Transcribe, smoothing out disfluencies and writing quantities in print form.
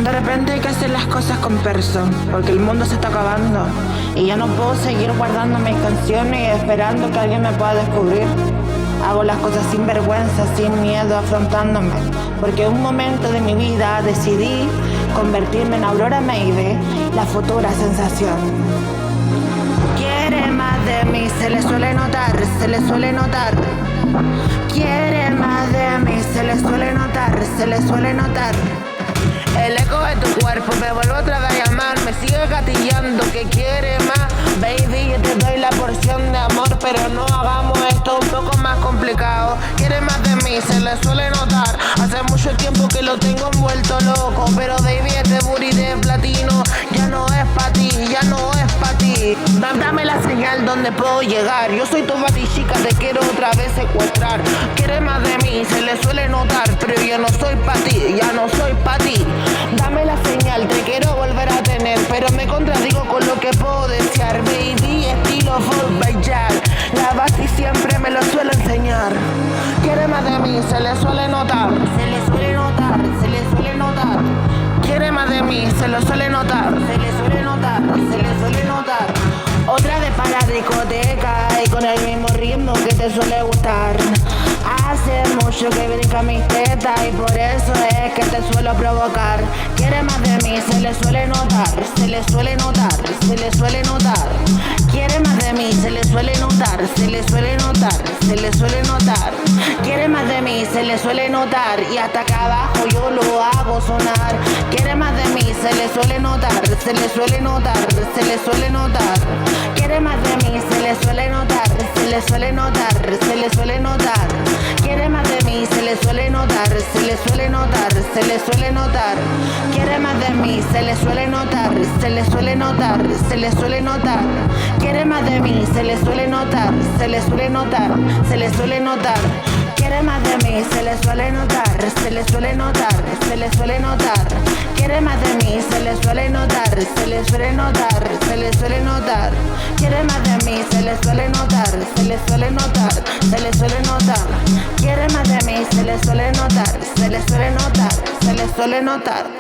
De repente hay que hacer las cosas con perso, porque el mundo se está acabando y ya no puedo seguir guardando mis canciones y esperando que alguien me pueda descubrir. Hago las cosas sin vergüenza, sin miedo, afrontándome, porque en un momento de mi vida decidí convertirme en Aurora Maybe, la futura sensación. Quiere más de mí, se le suele notar, se le suele notar. Quiere más de mí, se le suele notar, se le suele notar. El eco de tu cuerpo me vuelve otra vez a llamar, me sigue gatillando que quiere más. Baby, yo te doy la porción de amor, pero no hagamos esto un poco más complicado. Quiere más de mí, se le suele notar. Hace mucho tiempo que lo tengo envuelto loco, pero baby, este booty de platino ya no es pa' ti, ya no es pa' ti. Dame la señal donde puedo llegar. Yo soy tu batichica, te quiero otra vez secuestrar. Quiere más de mí, se le suele notar, pero yo no soy pa' ti, ya no soy pa' ti. Dame la señal, te quiero volver a tener, pero me contradigo con lo que puedo desear. Baby, estilo full bailar, la bati siempre me lo suele enseñar. Quiere más de mí, se le suele notar, se le suele notar, se le suele notar. Quiere más de mí, se lo suele notar, se le suele notar, se le suele notar. Otra vez para la discoteca y con el mismo ritmo que te suele gustar. Hace mucho que brinca mis tetas y por eso es que te suelo provocar. Quiere más de mí, se le suele notar, se le suele notar, se le suele notar. Quiere más de mí, se le suele notar, se le suele notar, se le suele notar. Quiere más de mí, se le suele notar y hasta acá abajo yo lo hago sonar. Quiere más de mí, se le suele notar, se le suele notar, se le suele notar. Quiere más de mí, se le suele notar, se le suele notar, se le suele notar. Quiere más de mí, se le suele notar, se le suele notar, se le suele notar. Quiere más de mí, se le suele notar, se le suele notar, se le suele notar. Quiere más de mí, se le suele notar, se le suele notar, se le suele notar. Quiere más de mí, se le suele notar, se le suele notar, se le suele notar. Quiere más de mí, se le suele notar, se le suele notar, se le suele notar. Quiere más de mí, se le suele notar, se le suele notar, se le suele notar. Quiere más de mí, se le suele notar, se le suele notar, se le suele notar.